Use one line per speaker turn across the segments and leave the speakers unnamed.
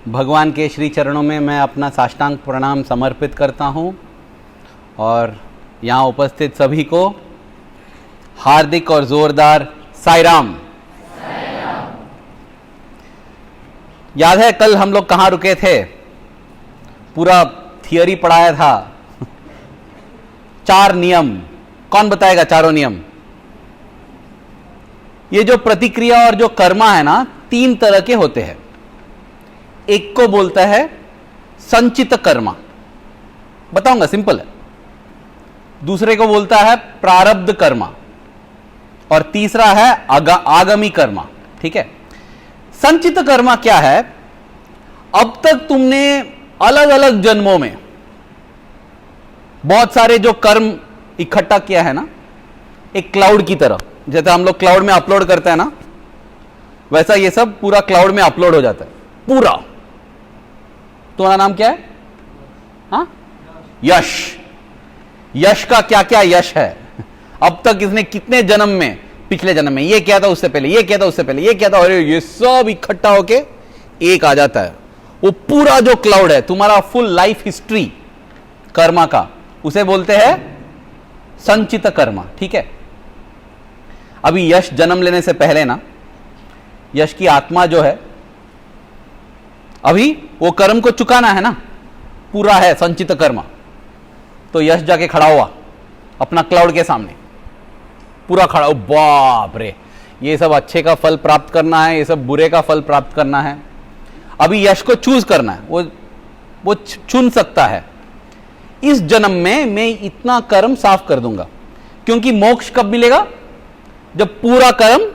भगवान के श्री चरणों में मैं अपना साष्टांग प्रणाम समर्पित करता हूं और यहाँ उपस्थित सभी को हार्दिक और जोरदार साई राम। याद है कल हम लोग कहाँ रुके थे? पूरा थियरी पढ़ाया था। 4 नियम, कौन बताएगा चारों नियम? ये जो प्रतिक्रिया और जो कर्मा है ना, 3 तरह के होते हैं। एक को बोलता है संचित कर्मा, बताऊंगा, सिंपल है। दूसरे को बोलता है प्रारब्ध कर्मा और तीसरा है आगामी कर्मा। ठीक है, संचित कर्मा क्या है? अब तक तुमने अलग अलग जन्मों में बहुत सारे जो कर्म इकट्ठा किया है ना, एक क्लाउड की तरह, जैसे हम लोग क्लाउड में अपलोड करते हैं ना, वैसा ये सब पूरा क्लाउड में अपलोड हो जाता है पूरा। तुम्हारा नाम क्या है? हाँ, यश। यश का क्या क्या यश है? अब तक इसने कितने जन्म में, पिछले जन्म में ये किया था, उससे पहले ये किया था, उससे पहले ये किया था, और ये सब इकट्ठा होके एक आ जाता है। वो पूरा जो क्लाउड है तुम्हारा फुल लाइफ हिस्ट्री कर्मा का, उसे बोलते हैं संचित कर्मा। ठीक है, अभी यश जन्म लेने से पहले ना, यश की आत्मा जो है, अभी वो कर्म को चुकाना है ना, पूरा है संचित कर्मा। तो यश जाके खड़ा हुआ अपना क्लाउड के सामने, पूरा खड़ा हो, बाप रे, ये सब अच्छे का फल प्राप्त करना है, ये सब बुरे का फल प्राप्त करना है। अभी यश को चूज करना है, वो चुन सकता है, इस जन्म में मैं इतना कर्म साफ कर दूंगा, क्योंकि मोक्ष कब मिलेगा? जब पूरा कर्म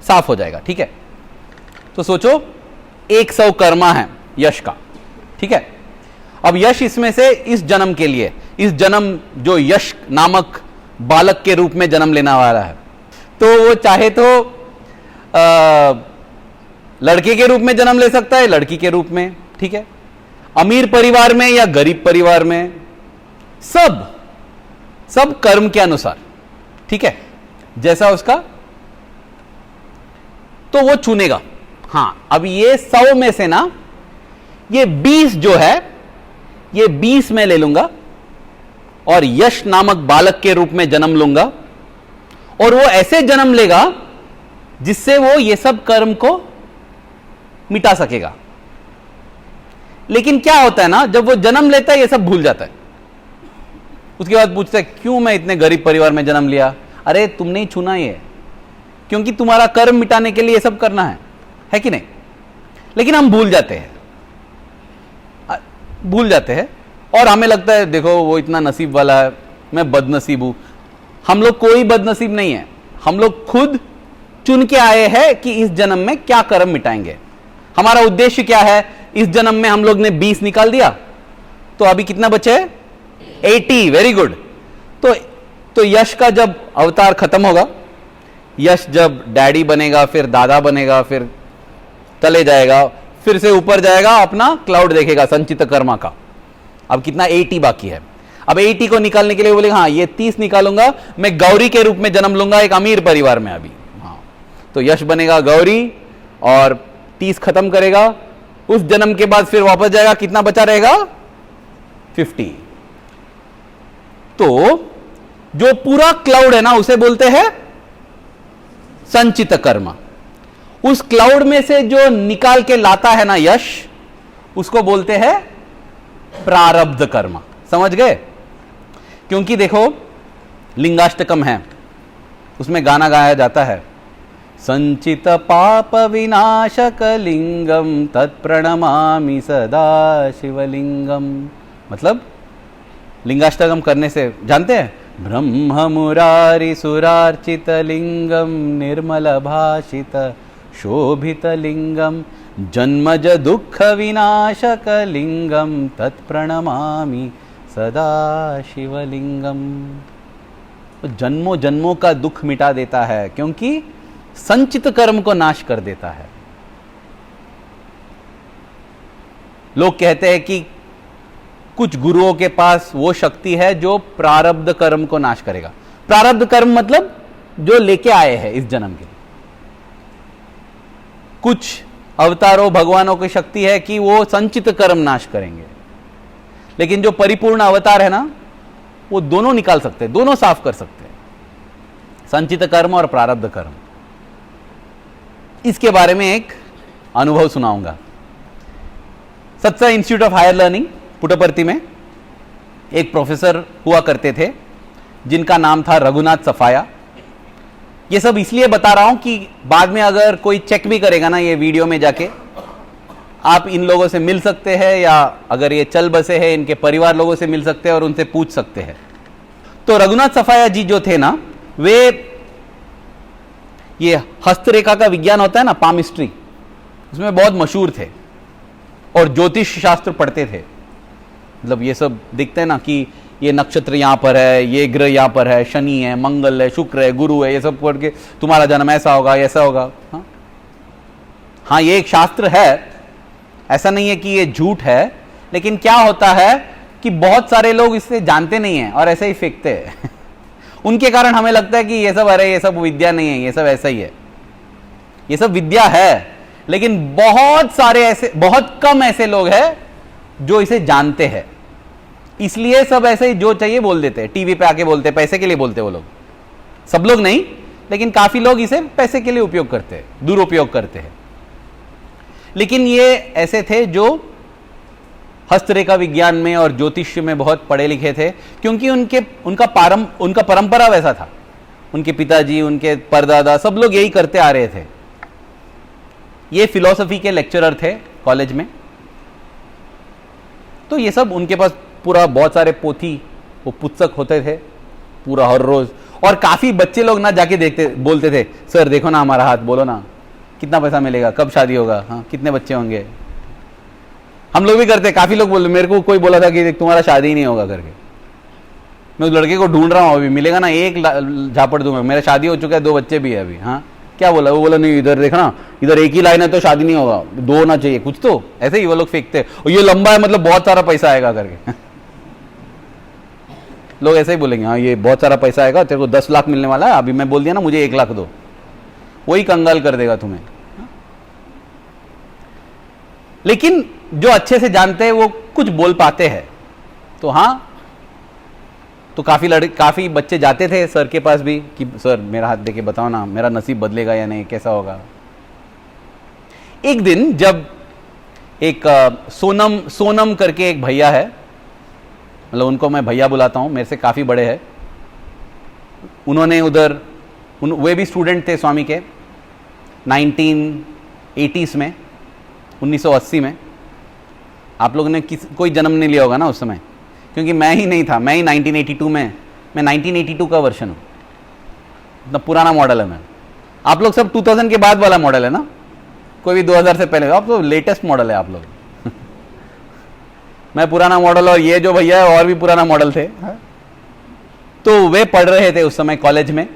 साफ हो जाएगा। ठीक है, तो सोचो 100 कर्मा है यश का। ठीक है, अब यश इसमें से इस जन्म के लिए, इस जन्म जो यश नामक बालक के रूप में जन्म लेने वाला है, तो वो चाहे तो लड़के के रूप में जन्म ले सकता है, लड़की के रूप में। ठीक है, अमीर परिवार में या गरीब परिवार में, सब कर्म के अनुसार। ठीक है, जैसा उसका, तो वो चुनेगा। हाँ, अब ये 100 में से ना, ये 20 जो है, ये 20 में ले लूंगा और यश नामक बालक के रूप में जन्म लूंगा, और वो ऐसे जन्म लेगा जिससे वो ये सब कर्म को मिटा सकेगा। लेकिन क्या होता है ना, जब वो जन्म लेता है ये सब भूल जाता है। उसके बाद पूछता है क्यों मैं इतने गरीब परिवार में जन्म लिया? अरे तुमने ही चुना ये, क्योंकि तुम्हारा कर्म मिटाने के लिए ये सब करना है कि नहीं? लेकिन हम भूल जाते हैं और हमें लगता है देखो वो इतना नसीब वाला है, मैं बदनसीब हूं। हम लोग कोई बदनसीब नहीं है, हम लोग खुद चुन के आए हैं कि इस जन्म में क्या कर्म मिटाएंगे। हमारा उद्देश्य क्या है? इस जन्म में हम लोग ने 20 निकाल दिया, तो अभी कितना बचे? 80। Very good. तो यश का जब अवतार खत्म होगा, यश जब डैडी बनेगा, फिर दादा बनेगा, फिर तले जाएगा, फिर से ऊपर जाएगा, अपना क्लाउड देखेगा संचित कर्मा का। अब कितना? 80 बाकी है। अब 80 को निकालने के लिए बोलेगा हाँ ये 30 निकालूंगा, मैं गौरी के रूप में जन्म लूंगा एक अमीर परिवार में अभी। हाँ, तो यश बनेगा गौरी और 30 खत्म करेगा। उस जन्म के बाद फिर वापस जाएगा, कितना बचा रहेगा? 50। तो जो पूरा क्लाउड है ना, उसे बोलते हैं संचित कर्मा। उस क्लाउड में से जो निकाल के लाता है ना यश, उसको बोलते हैं प्रारब्ध कर्मा। समझ गए? क्योंकि देखो लिंगाष्टकम है, उसमें गाना गाया जाता है, संचित पाप विनाशक लिंगम तत्प्रणमामि सदा शिवलिंगम। मतलब लिंगाष्टकम करने से, जानते हैं, ब्रह्म मुरारी सुरार्चित लिंगम निर्मल भाषित शोभित लिंगम जन्मज दुख विनाशक लिंगम तत्प्रणमामि सदा शिवलिंगम। तो जन्मों जन्मों का दुख मिटा देता है, क्योंकि संचित कर्म को नाश कर देता है। लोग कहते हैं कि कुछ गुरुओं के पास वो शक्ति है जो प्रारब्ध कर्म को नाश करेगा। प्रारब्ध कर्म मतलब जो लेके आए हैं इस जन्म के। कुछ अवतारों भगवानों की शक्ति है कि वो संचित कर्म नाश करेंगे, लेकिन जो परिपूर्ण अवतार है ना, वो दोनों निकाल सकते हैं, दोनों साफ कर सकते हैं, संचित कर्म और प्रारब्ध कर्म। इसके बारे में एक अनुभव सुनाऊंगा। सत्सा institute of higher learning Puttaparthi में एक प्रोफेसर हुआ करते थे जिनका नाम था रघुनाथ सफाया। ये सब इसलिए बता रहा हूं कि बाद में अगर कोई चेक भी करेगा ना ये वीडियो में जाके, आप इन लोगों से मिल सकते हैं, या अगर ये चल बसे हैं इनके परिवार लोगों से मिल सकते हैं और उनसे पूछ सकते हैं। तो रघुनाथ सफाया जी जो थे ना, वे ये हस्तरेखा का विज्ञान होता है ना, पामिस्ट्री, उसमें बहुत मशहूर थे और ज्योतिष शास्त्र पढ़ते थे। मतलब ये सब दिखते हैं ना कि ये नक्षत्र यहां पर है, ये ग्रह यहां पर है, शनि है, मंगल है, शुक्र है, गुरु है, ये सब पढ़ के तुम्हारा जन्म ऐसा होगा, ऐसा होगा। हाँ, ये एक शास्त्र है, ऐसा नहीं है कि ये झूठ है, लेकिन क्या होता है कि बहुत सारे लोग इससे जानते नहीं हैं और ऐसे ही फेंकते हैं उनके कारण हमें लगता है कि ये सब, अरे ये सब विद्या नहीं है, ये सब ऐसा ही है। ये सब विद्या है, लेकिन बहुत सारे ऐसे, बहुत कम ऐसे लोग हैं जो इसे जानते हैं। इसलिए सब ऐसे ही जो चाहिए बोल देते हैं, टीवी पे आके बोलते हैं, पैसे के लिए बोलते हैं वो लोग। सब लोग नहीं, लेकिन काफी लोग इसे पैसे के लिए उपयोग करते हैं, दुरुपयोग करते हैं। लेकिन ये ऐसे थे जो हस्तरेखा विज्ञान में और ज्योतिष में बहुत पढ़े लिखे थे, क्योंकि उनका परंपरा वैसा था। उनके पिताजी, उनके परदादा, सब लोग यही करते आ रहे थे। ये फिलॉसफी के लेक्चरर थे कॉलेज में, तो ये सब उनके पास पूरा बहुत सारे पोथी, वो पुस्तक होते थे पूरा हर रोज। और काफी बच्चे लोग ना जाके देखते, बोलते थे, सर देखो ना हमारा हाथ, बोलो ना कितना पैसा मिलेगा, कब शादी होगा, हाँ कितने बच्चे होंगे। हम लोग भी करते, काफी लोग बोले, मेरे को कोई बोला था कि तुम्हारा शादी ही नहीं होगा करके। मैं उस लड़के को ढूंढ रहा हूं, अभी मिलेगा ना, एक झापड़ दूंगा, मेरा शादी हो चुका है, 2 बच्चे भी है अभी। हाँ क्या बोला? वो बोला नहीं, इधर देखना, इधर एक ही लाइन है तो शादी नहीं होगा, 2 होना चाहिए कुछ तो। ऐसे ही वो लोग फेंकते, और ये लंबा है मतलब बहुत सारा पैसा आएगा करके लोग ऐसे ही बोलेंगे, हाँ ये बहुत सारा पैसा आएगा, तेरे को 10 लाख मिलने वाला है, अभी मैं बोल दिया ना मुझे 1 लाख दो, वही कंगाल कर देगा तुम्हें। लेकिन जो अच्छे से जानते हैं वो कुछ बोल पाते हैं। तो हाँ, तो काफी बच्चे जाते थे सर के पास भी कि सर मेरा हाथ देके बताओ ना, मेरा नसीब बदलेगा या नहीं, कैसा होगा। एक दिन जब एक सोनम करके एक भैया है, मतलब उनको मैं भैया बुलाता हूं, मेरे से काफी बड़े हैं, उन्होंने उधर वे भी स्टूडेंट थे स्वामी के 1980s में, 1980 में। आप लोगों ने कोई जन्म नहीं लिया होगा ना उस समय, क्योंकि मैं ही नहीं था, मैं ही 1982 में, मैं 1982 का वर्षन हूँ, इतना पुराना मॉडल है मैं। आप लोग सब 2000 के बाद वाला मॉडल है ना, कोई भी 2000 से पहले, आप तो लेटेस्ट मॉडल है आप लोग मैं पुराना मॉडल, और ये जो भैया है और भी पुराना मॉडल थे। तो वे पढ़ रहे थे उस समय कॉलेज में,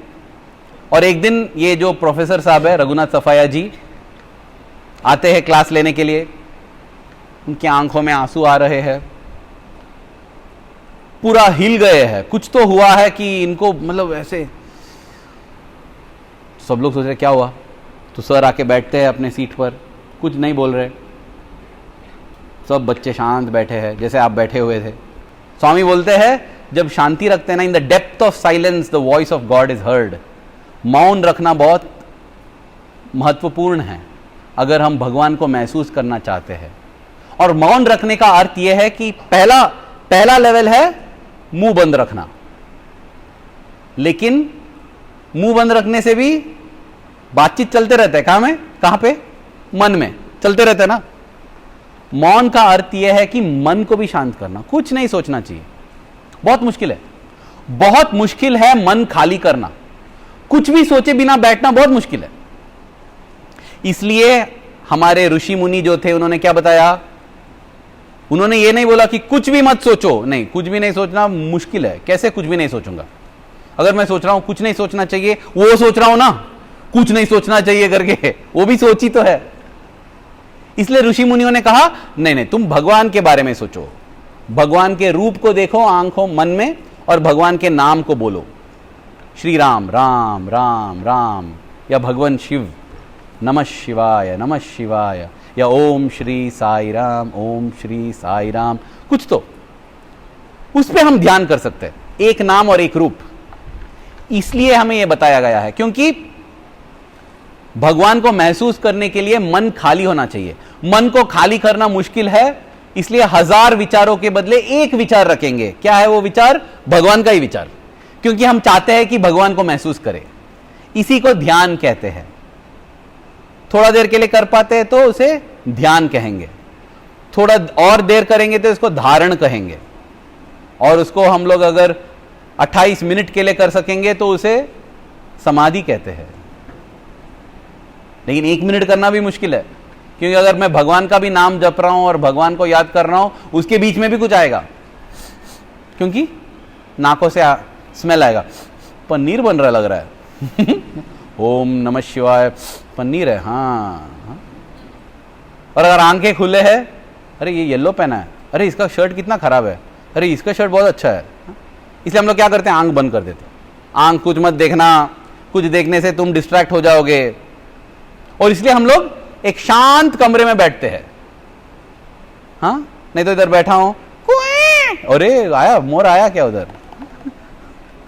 और एक दिन ये जो प्रोफेसर साहब है रघुनाथ सफाया जी आते हैं क्लास लेने के लिए। उनकी आंखों में आंसू आ रहे हैं, पूरा हिल गए हैं, कुछ तो हुआ है कि इनको, मतलब ऐसे सब लोग सोच रहे क्या हुआ। तो सर आके बैठते हैं अपने सीट पर, कुछ नहीं बोल रहे, सब बच्चे शांत बैठे हैं जैसे आप बैठे हुए थे। स्वामी बोलते हैं जब शांति रखते हैं ना, in the depth of silence the voice of God is heard. मौन रखना बहुत महत्वपूर्ण है अगर हम भगवान को महसूस करना चाहते हैं। और मौन रखने का अर्थ यह है कि पहला लेवल है मुंह बंद रखना, लेकिन मुंह बंद रखने से भी बातचीत चलते रहता है। कहां पे? मन में चलते रहते हैं ना। मौन का अर्थ यह है कि मन को भी शांत करना, कुछ नहीं सोचना चाहिए। बहुत मुश्किल है, बहुत मुश्किल है मन खाली करना, कुछ भी सोचे बिना बैठना बहुत मुश्किल है। इसलिए हमारे ऋषि मुनि जो थे उन्होंने क्या बताया? उन्होंने ये नहीं बोला कि कुछ भी मत सोचो, नहीं, कुछ भी नहीं सोचना मुश्किल है। कैसे कुछ भी नहीं सोचूंगा? अगर मैं सोच रहा हूं कुछ नहीं सोचना चाहिए, वो सोच रहा हूं ना कुछ नहीं सोचना चाहिए करके, वो भी सोची तो है। इसलिए ऋषि मुनियों ने कहा नहीं, तुम भगवान के बारे में सोचो, भगवान के रूप को देखो आंखों मन में, और भगवान के नाम को बोलो, श्री राम राम राम राम, या भगवान शिव, नमः शिवाय, नमः शिवाय, या ओम श्री साई राम, ओम श्री साई राम, कुछ तो उस पे हम ध्यान कर सकते हैं, एक नाम और एक रूप। इसलिए हमें यह बताया गया है क्योंकि भगवान को महसूस करने के लिए मन खाली होना चाहिए। मन को खाली करना मुश्किल है, इसलिए 1000 विचारों के बदले एक विचार रखेंगे। क्या है वो विचार? भगवान का ही विचार, क्योंकि हम चाहते हैं कि भगवान को महसूस करें। इसी को ध्यान कहते हैं। थोड़ा देर के लिए कर पाते हैं तो उसे ध्यान कहेंगे, थोड़ा और देर करेंगे तो इसको धारण कहेंगे, और उसको हम लोग अगर 28 मिनट के लिए कर सकेंगे तो उसे समाधि कहते हैं। लेकिन 1 मिनट करना भी मुश्किल है, क्योंकि अगर मैं भगवान का भी नाम जप रहा हूं और भगवान को याद कर रहा हूं, उसके बीच में भी कुछ आएगा, क्योंकि नाकों से स्मेल आएगा, पनीर बन रहा लग रहा है ओम नमः शिवाय, पनीर है, हाँ। और अगर आंखें खुले है, अरे ये येलो पहना है, अरे इसका शर्ट कितना खराब है, अरे इसका शर्ट बहुत अच्छा है, इसलिए हम लोग क्या करते हैं, आंख बंद कर देते हैं। आंख कुछ मत देखना, कुछ देखने से तुम डिस्ट्रैक्ट हो जाओगे। और इसलिए हम लोग एक शांत कमरे में बैठते हैं। हाँ, नहीं तो इधर बैठा हूं, अरे आया मोर, आया क्या उधर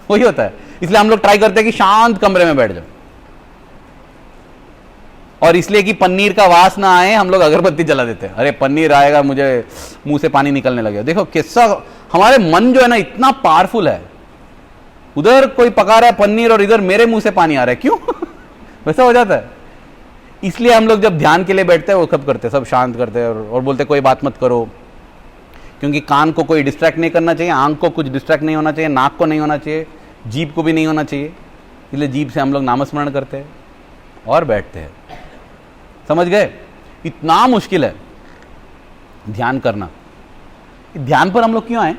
वही होता है। इसलिए हम लोग ट्राई करते हैं कि शांत कमरे में बैठ जाओ। और इसलिए कि पनीर का वास ना आए, हम लोग अगरबत्ती जला देते हैं। अरे पनीर आएगा, मुझे मुंह से पानी निकलने लगे। देखो किस्सा, हमारे मन जो है ना इतना पावरफुल है। उधर कोई पका रहा है पनीर और इधर मेरे मुंह से पानी आ रहा है, क्यों वैसा हो जाता है। इसलिए हम लोग जब ध्यान के लिए बैठते हैं वो कब करते हैं, सब शांत करते हैं और बोलते कोई बात मत करो, क्योंकि कान को कोई डिस्ट्रैक्ट नहीं करना चाहिए, आंख को कुछ डिस्ट्रैक्ट नहीं होना चाहिए, नाक को नहीं होना चाहिए, जीभ को भी नहीं होना चाहिए। इसलिए जीभ से हम लोग नामस्मरण करते हैं और बैठते हैं। समझ गए? इतना मुश्किल है ध्यान करना। ध्यान पर हम लोग क्यों आए,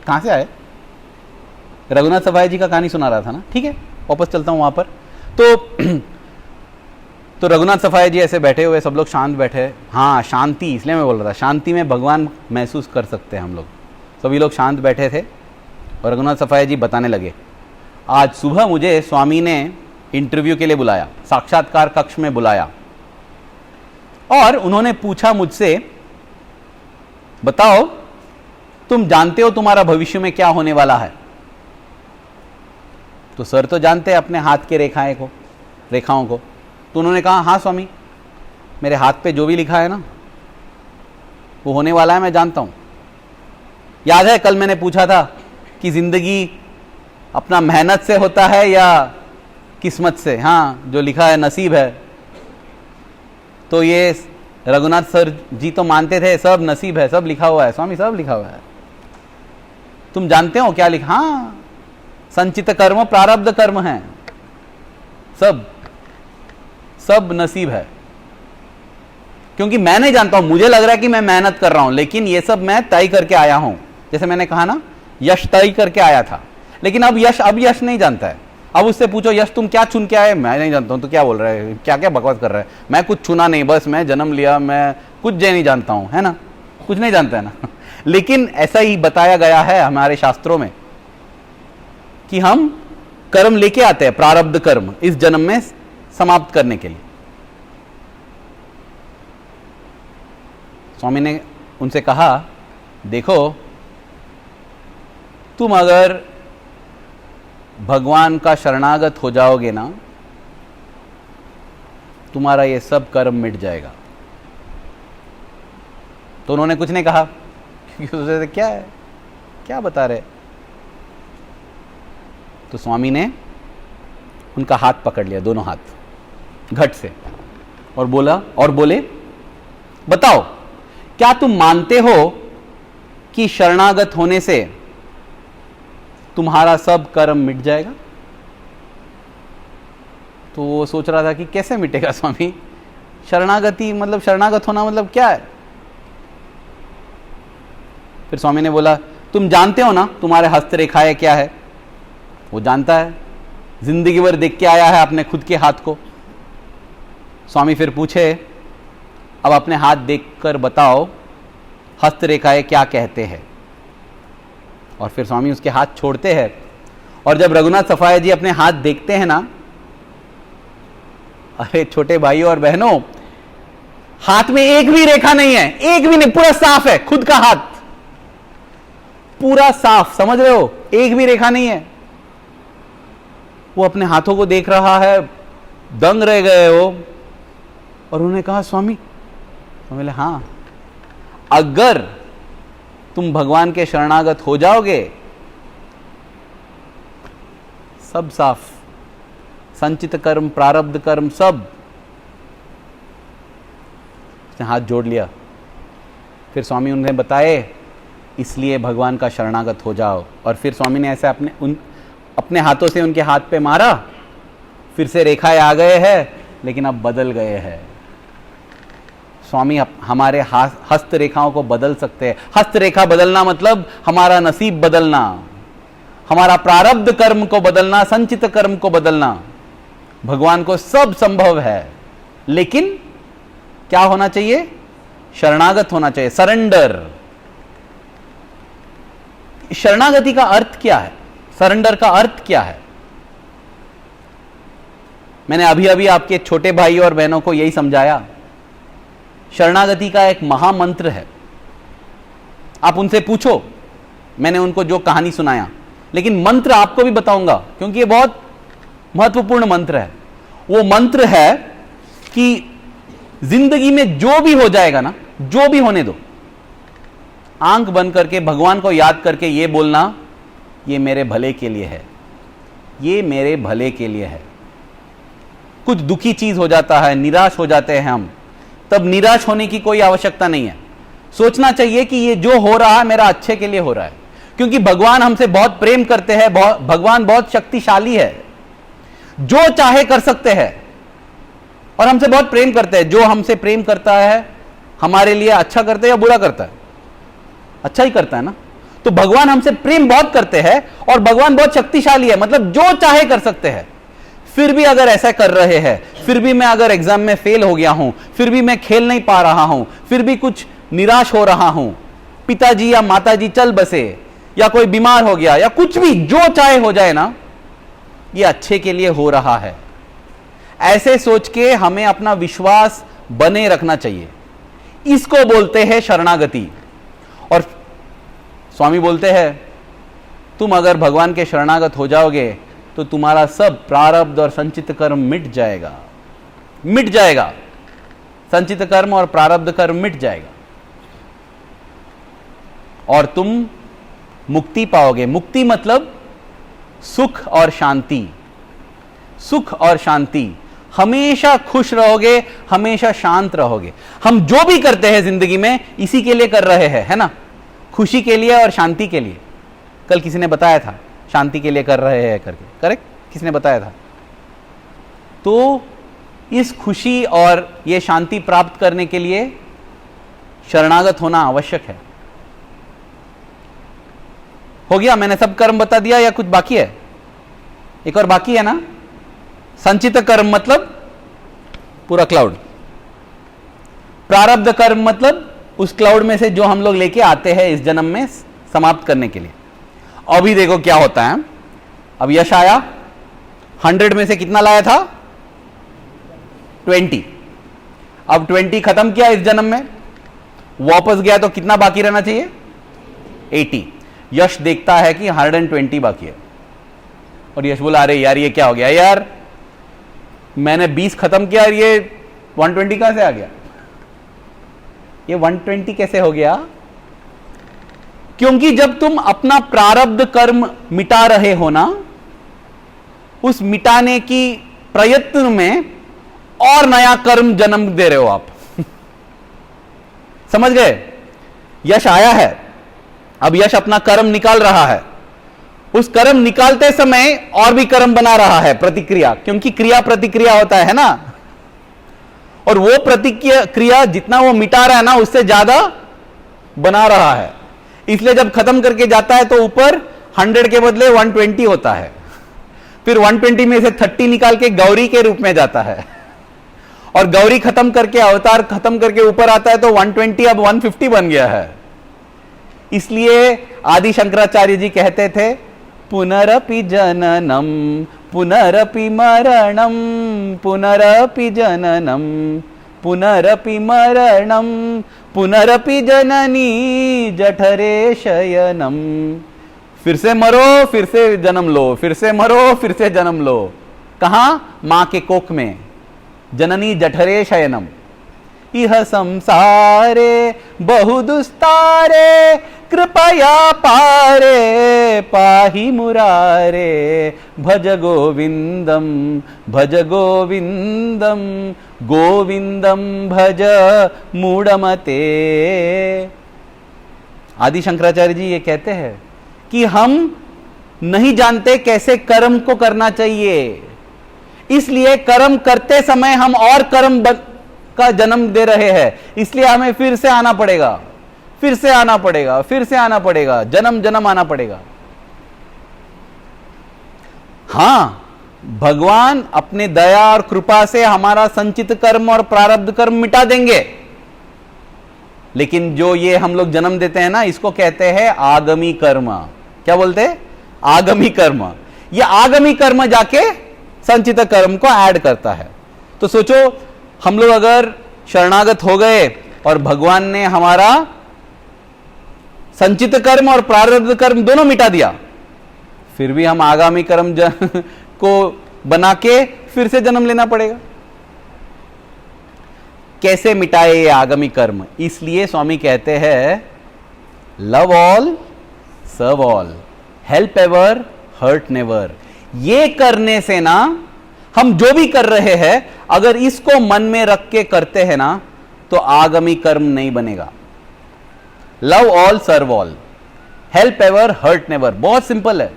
कहां से आए? रघुनाथ सफाई जी का कहानी सुना रहा था ना, ठीक है, वापस चलता हूं वहां पर। तो रघुनाथ सफाई जी ऐसे बैठे हुए, सब लोग शांत बैठे। हाँ, शांति, इसलिए मैं बोल रहा था, शांति में भगवान महसूस कर सकते हैं हम लोग। सभी लोग शांत बैठे थे और रघुनाथ सफाई जी बताने लगे, आज सुबह मुझे स्वामी ने इंटरव्यू के लिए बुलाया, साक्षात्कार कक्ष में बुलाया, और उन्होंने पूछा मुझसे, बताओ तुम जानते हो तुम्हारा भविष्य में क्या होने वाला है? तो सर तो जानते हैं अपने हाथ के रेखाओं को। तो उन्होंने कहा, हाँ स्वामी, मेरे हाथ पे जो भी लिखा है ना वो होने वाला है, मैं जानता हूं। याद है कल मैंने पूछा था कि जिंदगी अपना मेहनत से होता है या किस्मत से? हाँ, जो लिखा है नसीब है। तो ये रघुनाथ सर जी तो मानते थे सब नसीब है, सब लिखा हुआ है स्वामी, सब लिखा हुआ है। तुम जानते हो क्या लिखा? हाँ, संचित कर्म प्रारब्ध कर्म है, सब नसीब है। क्योंकि मैं नहीं जानता हूं, मुझे लग रहा है कि मैं मेहनत कर रहा हूं, लेकिन ये सब मैं तय करके आया हूं। जैसे मैंने कहा ना, यश तय करके आया था, लेकिन अब यश नहीं जानता है। अब उससे पूछो, यश तुम क्या चुन के आए? मैं नहीं जानता हूं। तो क्या बोल रहा है, क्या क्या बकवास कर रहा है? मैं कुछ चुना नहीं, बस मैं जन्म लिया, मैं कुछ नहीं जानता हूं, है ना, कुछ नहीं जानता है ना लेकिन ऐसा ही बताया गया है हमारे शास्त्रों में कि हम कर्म लेके आते हैं, प्रारब्ध कर्म, इस जन्म में समाप्त करने के लिए। स्वामी ने उनसे कहा, देखो तुम अगर भगवान का शरणागत हो जाओगे ना, तुम्हारा ये सब कर्म मिट जाएगा। तो उन्होंने कुछ नहीं कहा, क्योंकि सोचते थे क्या है, क्या बता रहे। तो स्वामी ने उनका हाथ पकड़ लिया, दोनों हाथ घट से, और बोले, बताओ क्या तुम मानते हो कि शरणागत होने से तुम्हारा सब कर्म मिट जाएगा? तो वो सोच रहा था कि कैसे मिटेगा स्वामी, शरणागति मतलब, शरणागत होना मतलब क्या है? फिर स्वामी ने बोला, तुम जानते हो ना तुम्हारे हस्तरेखाएं क्या है? वो जानता है, जिंदगी भर देख के आया है अपने खुद के हाथ को। स्वामी फिर पूछे, अब अपने हाथ देखकर बताओ हस्तरेखाएं क्या कहते हैं? और फिर स्वामी उसके हाथ छोड़ते हैं, और जब रघुनाथ सफाई जी अपने हाथ देखते हैं ना, अरे छोटे भाइयों और बहनों, हाथ में एक भी रेखा नहीं है, एक भी नहीं, पूरा साफ है, खुद का हाथ पूरा साफ, समझ रहे हो, एक भी रेखा नहीं है। वो अपने हाथों को देख रहा है, दंग रह गए वो, और उन्होंने कहा स्वामी, तो बोले हाँ, अगर तुम भगवान के शरणागत हो जाओगे, सब साफ, संचित कर्म, प्रारब्ध कर्म, सब। उसने हाथ जोड़ लिया। फिर स्वामी उन्हें बताए, इसलिए भगवान का शरणागत हो जाओ। और फिर स्वामी ने ऐसे अपने हाथों से उनके हाथ पे मारा, फिर से रेखाएं आ गए हैं, लेकिन अब बदल गए हैं। स्वामी हमारे हस्त रेखाओं को बदल सकते हैं। हस्त रेखा बदलना मतलब हमारा नसीब बदलना, हमारा प्रारब्ध कर्म को बदलना, संचित कर्म को बदलना। भगवान को सब संभव है, लेकिन क्या होना चाहिए? शरणागत होना चाहिए, सरेंडर। शरणागति का अर्थ क्या है? सरेंडर का अर्थ क्या है? मैंने अभी अभी आपके छोटे भाई और बहनों को यही समझाया। शरणागति का एक महामंत्र है। आप उनसे पूछो, मैंने उनको जो कहानी सुनाया, लेकिन मंत्र आपको भी बताऊंगा, क्योंकि ये बहुत महत्वपूर्ण मंत्र है। वो मंत्र है कि जिंदगी में जो भी हो जाएगा ना, जो भी होने दो, आंख बंद करके भगवान को याद करके ये बोलना, ये मेरे भले के लिए है, ये मेरे भले के लिए है। कुछ दुखी चीज हो जाता है, निराश हो जाते हैं हम, तब निराश होने की कोई आवश्यकता नहीं है। सोचना चाहिए कि ये जो हो रहा है मेरा अच्छे के लिए हो रहा है, क्योंकि भगवान हमसे बहुत प्रेम करते हैं। भगवान बहुत शक्तिशाली है, जो चाहे कर सकते हैं, और हमसे बहुत प्रेम करते हैं। जो हमसे प्रेम करता है हमारे लिए अच्छा करता है या बुरा करता है? अच्छा ही करता है ना। तो भगवान हमसे प्रेम बहुत करते हैं, और भगवान बहुत शक्तिशाली है, मतलब जो चाहे कर सकते हैं। फिर भी अगर ऐसा कर रहे हैं, फिर भी मैं अगर एग्जाम में फेल हो गया हूं, फिर भी मैं खेल नहीं पा रहा हूं, फिर भी कुछ निराश हो रहा हूं, पिताजी या माताजी चल बसे, या कोई बीमार हो गया, या कुछ भी जो चाहे हो जाए ना, ये अच्छे के लिए हो रहा है। ऐसे सोच के हमें अपना विश्वास बने रखना चाहिए। इसको बोलते हैं शरणागति। और स्वामी बोलते हैं, तुम अगर भगवान के शरणागत हो जाओगे तो तुम्हारा सब प्रारब्ध और संचित कर्म मिट जाएगा, मिट जाएगा। संचित कर्म और प्रारब्ध कर्म मिट जाएगा, और तुम मुक्ति पाओगे। मुक्ति मतलब सुख और शांति। सुख और शांति, हमेशा खुश रहोगे, हमेशा शांत रहोगे। हम जो भी करते हैं जिंदगी में इसी के लिए कर रहे हैं, है ना? खुशी के लिए और शांति के लिए। कल किसी ने बताया था, शांति के लिए कर रहे हैं करके, करेक्ट? किसने बताया था? तो इस खुशी और ये शांति प्राप्त करने के लिए शरणागत होना आवश्यक है। हो गया? मैंने सब कर्म बता दिया या कुछ बाकी है? एक और बाकी है ना? संचित कर्म मतलब पूरा क्लाउड। प्रारब्ध कर्म मतलब उस क्लाउड में से जो हम लोग लेके आते हैं इस जन्म में समाप्त करने के लिए। अभी देखो क्या होता है। अब यश आया, 100 में से कितना लाया था? 20। अब 20 खत्म किया इस जन्म में, वापस गया तो कितना बाकी रहना चाहिए? 80। यश देखता है कि 120 बाकी है, और यश बोला, अरे यार ये क्या हो गया यार, मैंने 20 खत्म किया और ये 120 कहां से आ गया? ये 120 कैसे हो गया? क्योंकि जब तुम अपना प्रारब्ध कर्म मिटा रहे हो ना, उस मिटाने की प्रयत्न में और नया कर्म जन्म दे रहे हो आप। समझ गए? यश आया है, अब यश अपना कर्म निकाल रहा है। उस कर्म निकालते समय और भी कर्म बना रहा है, प्रतिक्रिया, क्योंकि क्रिया प्रतिक्रिया होता है ना। और वो प्रतिक्रिया जितना वो मिटा रहा है ना, उससे ज्यादा बना रहा है। इसलिए जब खत्म करके जाता है तो ऊपर 100 के बदले 120 होता है। फिर 120 में से 30 निकाल के गौरी के रूप में जाता है, और गौरी खत्म करके, अवतार खत्म करके ऊपर आता है तो 120 अब 150 बन गया है। इसलिए आदि शंकराचार्य जी कहते थे, पुनरपि जननम पुनरपि मरणं पुनरपि जननम, पुनरपि मरणं पुनरपि जननी जठरे शयनम। फिर से मरो फिर से जन्म लो, फिर से मरो फिर से जन्म लो। कहां? मां के कोख में। जननी जठरे शयनम। इह संसारे बहु दुस्तारे कृपया पारे पाहि मुरारे, भज गोविंदम भज गोविंदम गोविंदम भज मूढ़मते। आदि शंकराचार्य जी ये कहते हैं कि हम नहीं जानते कैसे कर्म को करना चाहिए, इसलिए कर्म करते समय हम और कर्म का जन्म दे रहे हैं, इसलिए हमें फिर से आना पड़ेगा, फिर से आना पड़ेगा, फिर से आना पड़ेगा, जन्म जन्म आना पड़ेगा। हां, भगवान अपने दया और कृपा से हमारा संचित कर्म और प्रारब्ध कर्म मिटा देंगे, लेकिन जो ये हम लोग जन्म देते हैं ना, इसको कहते हैं आगामी कर्म। क्या बोलते हैं? आगामी कर्म। ये आगामी कर्म जाके संचित कर्म को ऐड करता है। तो सोचो, हम लोग अगर शरणागत हो गए और भगवान ने हमारा संचित कर्म और प्रारब्ध कर्म दोनों मिटा दिया, फिर भी हम आगामी कर्म को बना के फिर से जन्म लेना पड़ेगा। कैसे मिटाए ये आगामी कर्म? इसलिए स्वामी कहते हैं love all serve all, help ever hurt never. ये करने से ना, हम जो भी कर रहे हैं अगर इसको मन में रख के करते हैं ना, तो आगामी कर्म नहीं बनेगा। Love all serve all, help ever hurt never, बहुत सिंपल है।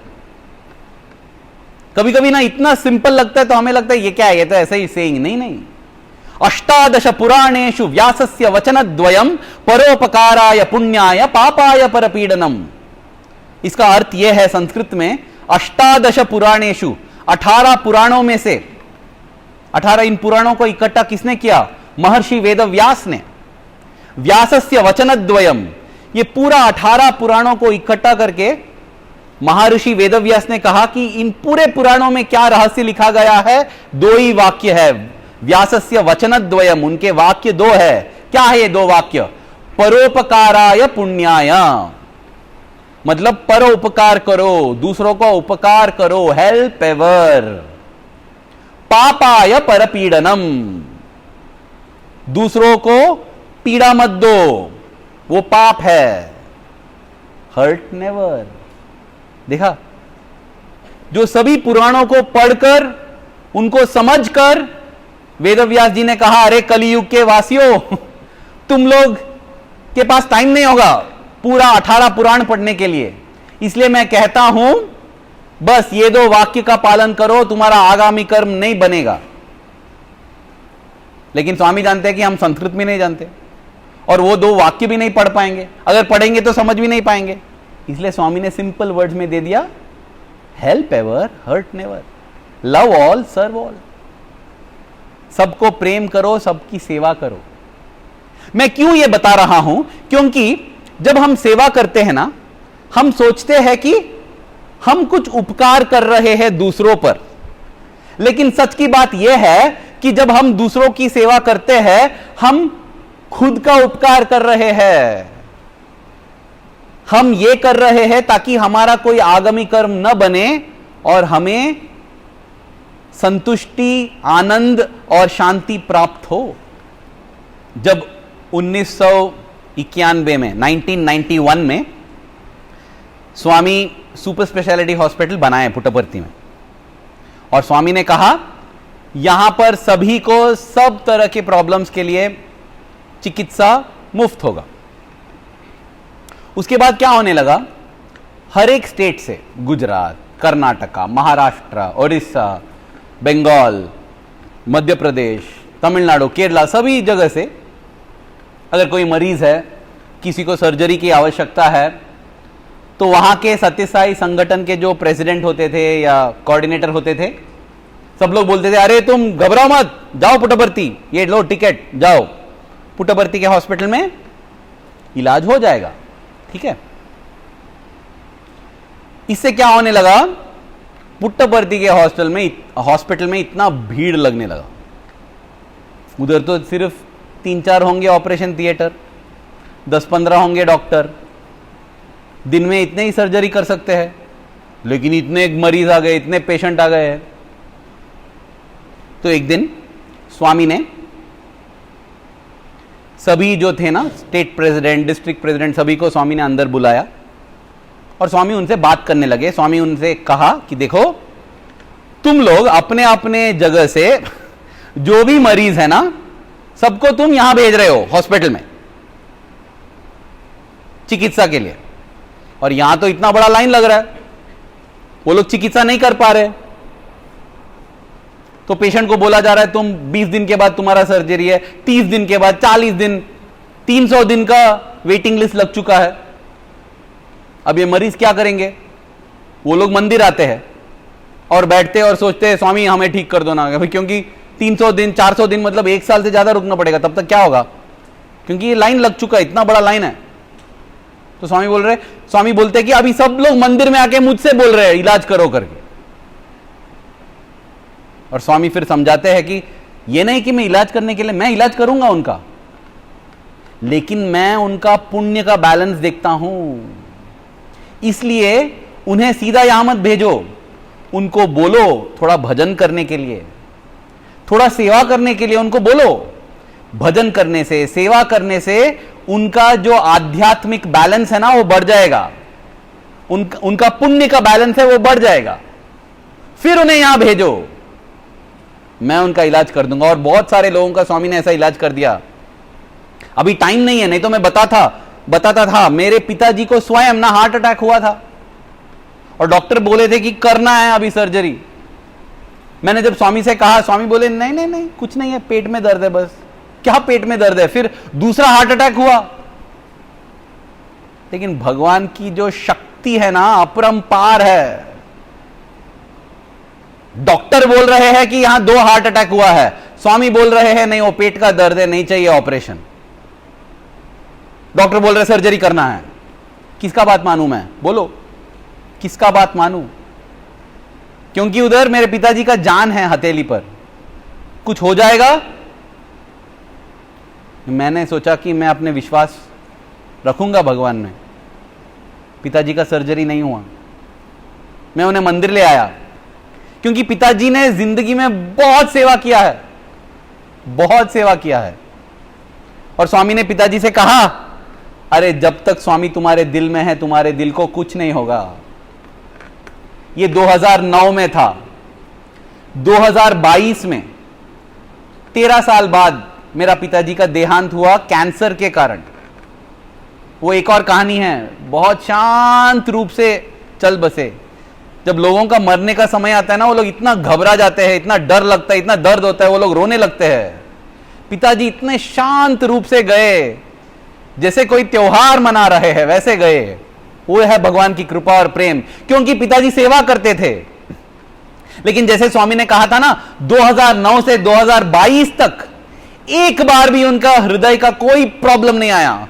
कभी कभी ना इतना सिंपल लगता है तो हमें लगता है ये क्या है, ये तो ऐसा ही सेइंग। नहीं नहीं, अष्टादश पुराणेषु व्यासस्य वचनद्वयम् परोपकाराय पुण्याय पापाय परपीडनम। इसका अर्थ यह है संस्कृत में, अष्टादश पुराणेषु, 18 पुराणों में से, 18 इन पुराणों को इकट्ठा किसने किया? महर्षि वेदव्यास ने। व्यासस्य वचनद्वयम्, ये पूरा 18 पुराणों को इकट्ठा करके महर्षि वेदव्यास ने कहा कि इन पूरे पुराणों में क्या रहस्य लिखा गया है? 2 ही वाक्य है। व्यासस्य वचनद्वयम्, उनके वाक्य 2 है। क्या है ये 2 वाक्य? परोपकाराय पुण्याय, मतलब परोपकार करो, दूसरों को उपकार करो, हेल्प एवर। पापाय परपीडनम, दूसरों को पीड़ा मत दो, वो पाप है। Hurt never. देखा, जो सभी पुराणों को पढ़कर उनको समझकर वेदव्यास जी ने कहा, अरे कलियुग के वासियों, तुम लोग के पास टाइम नहीं होगा पूरा 18 पुराण पढ़ने के लिए, इसलिए मैं कहता हूं बस ये 2 वाक्य का पालन करो, तुम्हारा आगामी कर्म नहीं बनेगा। लेकिन स्वामी जानते हैं कि हम संस्कृत भी नहीं जानते और वो 2 वाक्य भी नहीं पढ़ पाएंगे, अगर पढ़ेंगे तो समझ भी नहीं पाएंगे, इसलिए स्वामी ने सिंपल वर्ड्स में दे दिया, help ever hurt never, love all serve all. सबको प्रेम करो, सबकी सेवा करो। मैं क्यों ये बता रहा हूं? क्योंकि जब हम सेवा करते हैं ना, हम सोचते हैं कि हम कुछ उपकार कर रहे हैं दूसरों पर, लेकिन सच की बात यह है कि जब हम दूसरों की सेवा करते हैं, हम खुद का उपकार कर रहे हैं। हम ये कर रहे हैं ताकि हमारा कोई आगामी कर्म न बने और हमें संतुष्टि, आनंद और शांति प्राप्त हो। जब 1991 में 1991 में स्वामी सुपर स्पेशलिटी हॉस्पिटल बनाए पुट्टपर्ती में, और स्वामी ने कहा यहां पर सभी को सब तरह के प्रॉब्लम्स के लिए चिकित्सा मुफ्त होगा। उसके बाद क्या होने लगा, हर एक स्टेट से, गुजरात, कर्नाटका, महाराष्ट्र, उड़ीसा, बंगाल, मध्य प्रदेश, तमिलनाडु, केरला, सभी जगह से अगर कोई मरीज है, किसी को सर्जरी की आवश्यकता है, तो वहां के सत्यसाई संगठन के जो प्रेसिडेंट होते थे या कोऑर्डिनेटर होते थे, सब लोग बोलते थे, अरे तुम घबराओ मत, जाओ पुट्टपर्ती, ये लो टिकट, जाओ पुट्टपर्ती के हॉस्पिटल में इलाज हो जाएगा। ठीक है। इससे क्या होने लगा, पुट्टपर्ती के हॉस्पिटल में इतना भीड़ लगने लगा। उधर तो सिर्फ 3-4 होंगे ऑपरेशन थिएटर, 10-15 होंगे डॉक्टर, दिन में इतने ही सर्जरी कर सकते हैं, लेकिन इतने मरीज आ गए, इतने पेशेंट आ गए हैं। तो एक दिन स्वामी ने सभी जो थे ना, स्टेट प्रेसिडेंट, डिस्ट्रिक्ट प्रेसिडेंट, सभी को स्वामी ने अंदर बुलाया और स्वामी उनसे बात करने लगे। स्वामी उनसे कहा कि देखो, तुम लोग अपने अपने जगह से जो भी मरीज है ना, सबको तुम यहां भेज रहे हो हॉस्पिटल में चिकित्सा के लिए, और यहां तो इतना बड़ा लाइन लग रहा है, वो लोग चिकित्सा नहीं कर पा रहे। तो पेशेंट को बोला जा रहा है तुम 20 दिन के बाद तुम्हारा सर्जरी है, 30 दिन के बाद, 40 दिन, 300 दिन का वेटिंग लिस्ट लग चुका है। अब ये मरीज क्या करेंगे? वो लोग मंदिर आते हैं और बैठते हैं और सोचते हैं स्वामी हमें ठीक कर दो ना, क्योंकि 300 दिन, 400 दिन मतलब 1 साल से ज्यादा रुकना पड़ेगा, तब तक क्या होगा? क्योंकि ये लाइन लग चुका है, इतना बड़ा लाइन है। तो स्वामी बोलते हैं कि अभी सब लोग मंदिर में आके मुझसे बोल रहे हैं इलाज करो करके। और स्वामी फिर समझाते हैं कि ये नहीं कि मैं इलाज करने के लिए, मैं इलाज करूंगा उनका, लेकिन मैं उनका पुण्य का बैलेंस देखता हूं, इसलिए उन्हें सीधा यहां मत भेजो, उनको बोलो थोड़ा भजन करने के लिए, थोड़ा सेवा करने के लिए उनको बोलो। भजन करने से, सेवा करने से उनका जो आध्यात्मिक बैलेंस है ना वो बढ़ जाएगा, उनका पुण्य का बैलेंस है वो बढ़ जाएगा, फिर उन्हें यहां भेजो, मैं उनका इलाज कर दूंगा। और बहुत सारे लोगों का स्वामी ने ऐसा इलाज कर दिया। अभी टाइम नहीं है, नहीं तो मैं बताता था। मेरे पिताजी को स्वयं ना हार्ट अटैक हुआ था और डॉक्टर बोले थे कि करना है अभी सर्जरी। मैंने जब स्वामी से कहा, स्वामी बोले नहीं नहीं नहीं, कुछ नहीं है, पेट में दर्द है बस। क्या पेट में दर्द है? फिर दूसरा हार्ट अटैक हुआ। लेकिन भगवान की जो शक्ति है ना, अपरंपार है। डॉक्टर बोल रहे हैं कि यहां 2 हार्ट अटैक हुआ है, स्वामी बोल रहे हैं नहीं वो पेट का दर्द है, नहीं चाहिए ऑपरेशन। डॉक्टर बोल रहे सर्जरी करना है। किसका बात मानूं मैं? बोलो किसका बात मानूं? क्योंकि उधर मेरे पिताजी का जान है हथेली पर, कुछ हो जाएगा। मैंने सोचा कि मैं अपने विश्वास रखूंगा भगवान में। पिताजी का सर्जरी नहीं हुआ, मैं उन्हें मंदिर ले आया, क्योंकि पिताजी ने जिंदगी में बहुत सेवा किया है, बहुत सेवा किया है। और स्वामी ने पिताजी से कहा, अरे जब तक स्वामी तुम्हारे दिल में है, तुम्हारे दिल को कुछ नहीं होगा। ये 2009 में था। 2022 में 13 साल बाद मेरा पिताजी का देहांत हुआ कैंसर के कारण। वो एक और कहानी है। बहुत शांत रूप से चल बसे। जब लोगों का मरने का समय आता है ना, वो लोग इतना घबरा जाते हैं, इतना डर लगता है, इतना दर्द होता है, वो लोग रोने लगते हैं। पिताजी इतने शांत रूप से गए, जैसे कोई त्योहार मना रहे हैं वैसे गए। वो है भगवान की कृपा और प्रेम, क्योंकि पिताजी सेवा करते थे। लेकिन जैसे स्वामी ने कहा था ना, 2009 से 2022 तक एक बार भी उनका हृदय का कोई प्रॉब्लम नहीं आया।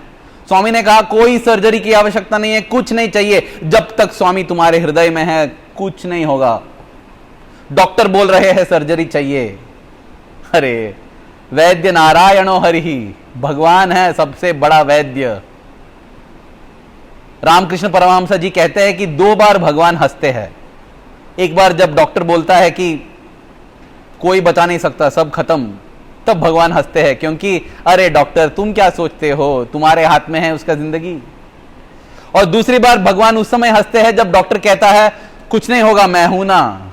स्वामी ने कहा कोई सर्जरी की आवश्यकता नहीं है, कुछ नहीं चाहिए, जब तक स्वामी तुम्हारे हृदय में है कुछ नहीं होगा। डॉक्टर बोल रहे हैं सर्जरी चाहिए, अरे वैद्य नारायणो हरिहि, भगवान है सबसे बड़ा वैद्य। रामकृष्ण परमहंस जी कहते हैं कि 2 बार भगवान हंसते हैं। एक बार जब डॉक्टर बोलता है कि कोई बचा नहीं सकता, सब खत्म, तब भगवान हंसते हैं, क्योंकि अरे डॉक्टर तुम क्या सोचते हो, तुम्हारे हाथ में है उसका जिंदगी। और दूसरी बार भगवान उस समय हंसते हैं जब डॉक्टर कहता है कुछ नहीं होगा, मैं हूं ना,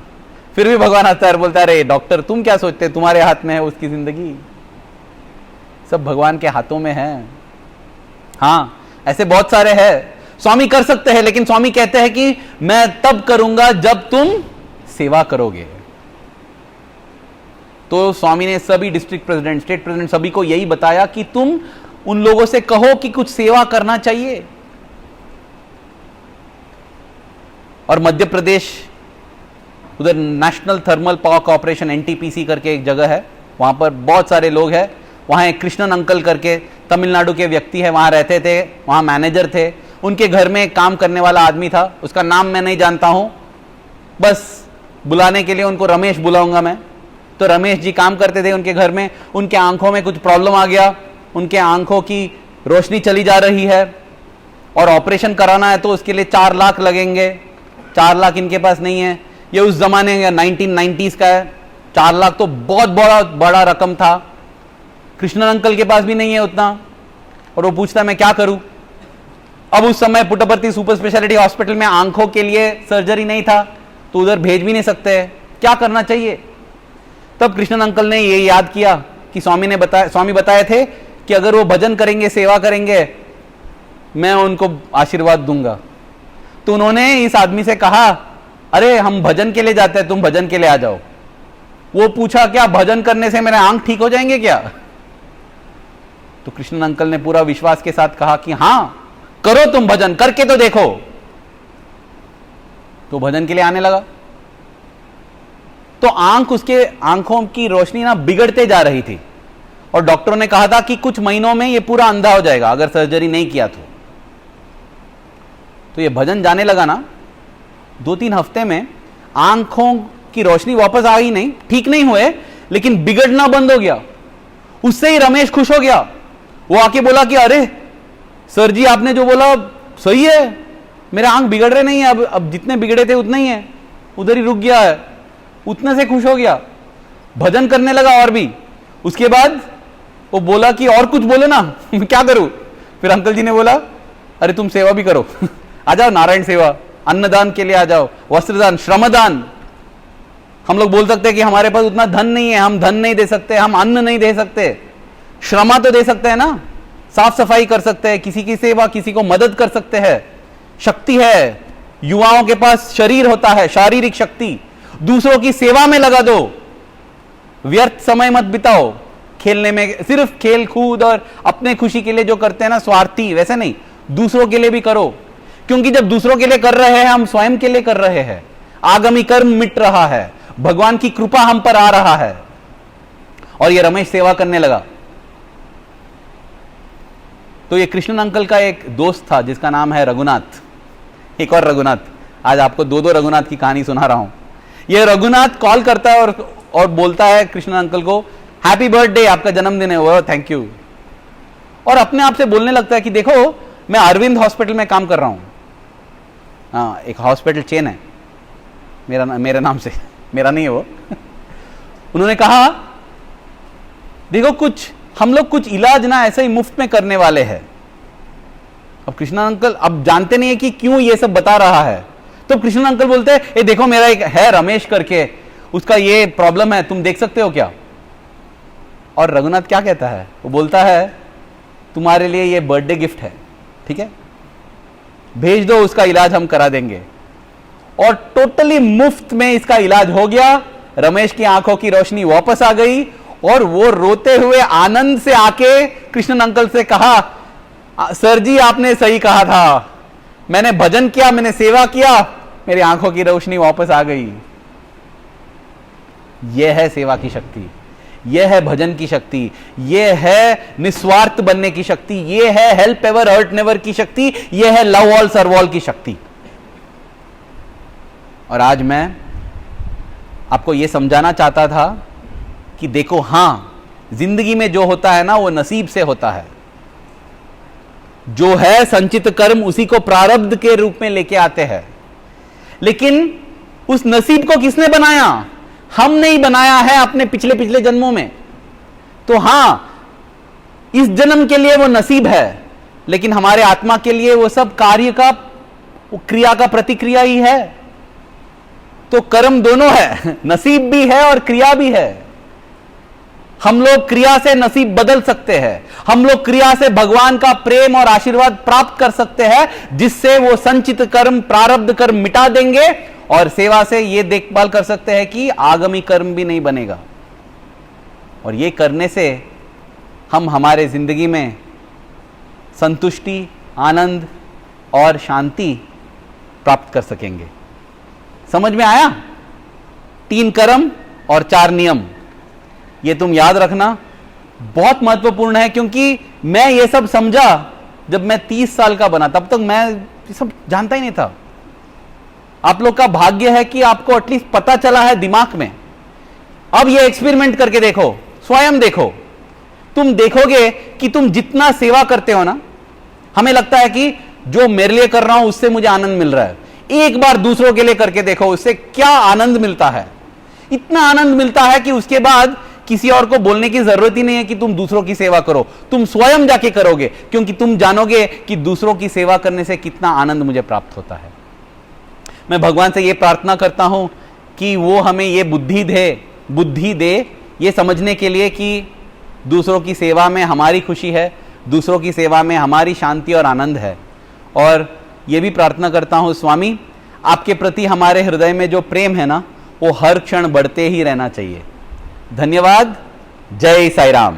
फिर भी भगवान हंसता है, बोलता है अरे डॉक्टर तुम क्या सोचते, तुम्हारे हाथ में है उसकी जिंदगी। सब भगवान के हाथों में है। हाँ, ऐसे बहुत सारे हैं। स्वामी कर सकते हैं, लेकिन स्वामी कहते हैं कि मैं तब करूंगा जब तुम सेवा करोगे। तो स्वामी ने सभी डिस्ट्रिक्ट प्रेसिडेंट, स्टेट प्रेसिडेंट, सभी को यही बताया कि तुम उन लोगों से कहो कि कुछ सेवा करना चाहिए। और मध्य प्रदेश, उधर national thermal power corporation NTPC करके एक जगह है, वहां पर बहुत सारे लोग हैं। वहां एक कृष्णन अंकल करके तमिलनाडु के व्यक्ति है, वहां रहते थे, वहां मैनेजर थे। उनके घर में काम करने वाला आदमी था, उसका नाम मैं नहीं जानता हूं, बस बुलाने के लिए उनको रमेश बुलाऊंगा मैं। तो रमेश जी काम करते थे उनके घर में, उनके आंखों में कुछ प्रॉब्लम आ गया, उनके आंखों की रोशनी चली जा रही है और ऑपरेशन कराना है तो उसके लिए 4 लाख लगेंगे। 4 लाख इनके पास नहीं है, ये उस जमाने का 1990s का है। 4 लाख तो बहुत बड़ा रकम था, कृष्णन अंकल के पास भी नहीं है उतना। और वो पूछता है मैं क्या करूं। अब उस समय पुट्टपर्ती सुपर स्पेशलिटी हॉस्पिटल में आंखों के लिए सर्जरी नहीं था, तो उधर भेज भी नहीं सकते, क्या करना चाहिए। तब कृष्णन अंकल ने ये याद किया कि स्वामी बताए थे कि अगर वो भजन करेंगे, सेवा करेंगे, मैं उनको आशीर्वाद दूंगा। तो उन्होंने इस आदमी से कहा, अरे हम भजन के लिए जाते हैं, तुम भजन के लिए आ जाओ। वो पूछा क्या भजन करने से मेरे आंख ठीक हो जाएंगे क्या। तो कृष्णन अंकल ने पूरा विश्वास के साथ कहा कि हां करो, तुम भजन करके तो देखो। तो भजन के लिए आने लगा। तो उसके आंखों की रोशनी ना बिगड़ते जा रही थी और डॉक्टरों ने कहा था कि कुछ महीनों में ये पूरा अंधा हो जाएगा अगर सर्जरी नहीं किया तो ये भजन जाने लगा ना, 2-3 हफ्ते में आंखों की रोशनी वापस आ गई, नहीं ठीक नहीं हुए लेकिन बिगड़ना बंद हो गया। उससे ही रमेश खुश हो गया। वो आके बोला कि अरे सर जी आपने जो बोला सही है, मेरे आंख बिगड़ रहे नहीं है, अब जितने बिगड़े थे उतने ही है, उधर ही रुक गया है। उतने से खुश हो गया, भजन करने लगा। और भी उसके बाद वो बोला कि और कुछ बोलो ना क्या करूं। फिर अंकल जी ने बोला अरे तुम सेवा भी करो आ जाओ, नारायण सेवा, अन्नदान के लिए आ जाओ, वस्त्रदान, श्रमदान। हम लोग बोल सकते हैं कि हमारे पास उतना धन नहीं है, हम धन नहीं दे सकते, हम अन्न नहीं दे सकते, श्रमा तो दे सकते हैं ना, साफ सफाई कर सकते हैं, किसी की सेवा, किसी को मदद कर सकते हैं, शक्ति है। युवाओं के पास शरीर होता है, शारीरिक शक्ति, दूसरों की सेवा में लगा दो। व्यर्थ समय मत बिताओ खेलने में, सिर्फ खेल कूद और अपने खुशी के लिए जो करते हैं ना, स्वार्थी, वैसे नहीं, दूसरों के लिए भी करो। क्योंकि जब दूसरों के लिए कर रहे हैं, हम स्वयं के लिए कर रहे हैं, आगामी कर्म मिट रहा है, भगवान की कृपा हम पर आ रहा है। और ये रमेश सेवा करने लगा। तो ये कृष्णन अंकल का एक दोस्त था जिसका नाम है रघुनाथ, एक और रघुनाथ। आज आपको 2 रघुनाथ की कहानी सुना रहा हूं। ये रघुनाथ कॉल करता है और बोलता है कृष्णन अंकल को, हैप्पी बर्थडे, आपका जन्मदिन है। वो थैंक यू। और अपने आप से बोलने लगता है कि देखो मैं अरविंद हॉस्पिटल में काम कर रहा हूं। हाँ, एक हॉस्पिटल चेन है, मेरे नाम से, मेरा नहीं है वो उन्होंने कहा देखो हम लोग कुछ इलाज ना ऐसे ही मुफ्त में करने वाले हैं। अब कृष्णन अंकल अब जानते नहीं है कि क्यों ये सब बता रहा है। तो कृष्णन अंकल बोलते हैं ये देखो मेरा एक है रमेश करके, उसका ये प्रॉब्लम है, तुम देख सकते हो क्या। और रघुनाथ क्या कहता है, वो बोलता है तुम्हारे लिए ये बर्थडे गिफ्ट है, ठीक है, भेज दो, उसका इलाज हम करा देंगे। और टोटली मुफ्त में इसका इलाज हो गया। रमेश की आंखों की रोशनी वापस आ गई और वो रोते हुए आनंद से आके कृष्णन अंकल से कहा, सर जी आपने सही कहा था, मैंने भजन किया, मैंने सेवा किया, मेरी आंखों की रोशनी वापस आ गई। यह है सेवा की शक्ति, यह है भजन की शक्ति, यह है निस्वार्थ बनने की शक्ति, यह है हेल्प एवर हर्ट नेवर की शक्ति, यह है लव ऑल सर्व ऑल की शक्ति। और आज मैं आपको यह समझाना चाहता था कि देखो हां, जिंदगी में जो होता है ना वो नसीब से होता है। जो है संचित कर्म उसी को प्रारब्ध के रूप में लेके आते हैं। लेकिन उस नसीब को किसने बनाया? हम नहीं बनाया है अपने पिछले जन्मों में। तो हां, इस जन्म के लिए वो नसीब है, लेकिन हमारे आत्मा के लिए वो सब कार्य का, क्रिया का प्रतिक्रिया ही है। तो कर्म दोनों है, नसीब भी है और क्रिया भी है। हम लोग क्रिया से नसीब बदल सकते हैं, हम लोग क्रिया से भगवान का प्रेम और आशीर्वाद प्राप्त कर सकते हैं, जिससे वो संचित कर्म, प्रारब्ध कर्म मिटा देंगे। और सेवा से ये देखभाल कर सकते हैं कि आगामी कर्म भी नहीं बनेगा। और ये करने से हम हमारे जिंदगी में संतुष्टि, आनंद और शांति प्राप्त कर सकेंगे। समझ में आया? 3 कर्म और 4 नियम, ये तुम याद रखना, बहुत महत्वपूर्ण है। क्योंकि मैं ये सब समझा जब मैं 30 साल का बना, तब तक मैं ये सब जानता ही नहीं था। आप लोग का भाग्य है कि आपको एटलीस्ट पता चला है दिमाग में। अब ये एक्सपेरिमेंट करके देखो, स्वयं देखो, तुम देखोगे कि तुम जितना सेवा करते हो ना, हमें लगता है कि जो मेरे लिए कर रहा हूं उससे मुझे आनंद मिल रहा है। एक बार दूसरों के लिए करके देखो, उससे क्या आनंद मिलता है। इतना आनंद मिलता है कि उसके बाद किसी और को बोलने की जरूरत ही नहीं है कि तुम दूसरों की सेवा करो, तुम स्वयं जाके करोगे, क्योंकि तुम जानोगे कि दूसरों की सेवा करने से कितना आनंद मुझे प्राप्त होता है। मैं भगवान से यह प्रार्थना करता हूं कि वो हमें ये बुद्धि दे ये समझने के लिए कि दूसरों की सेवा में हमारी खुशी है, दूसरों की सेवा में हमारी शांति और आनंद है। और ये भी प्रार्थना करता हूं स्वामी, आपके प्रति हमारे हृदय में जो प्रेम है ना, वो हर क्षण बढ़ते ही रहना चाहिए। धन्यवाद। जय साई राम।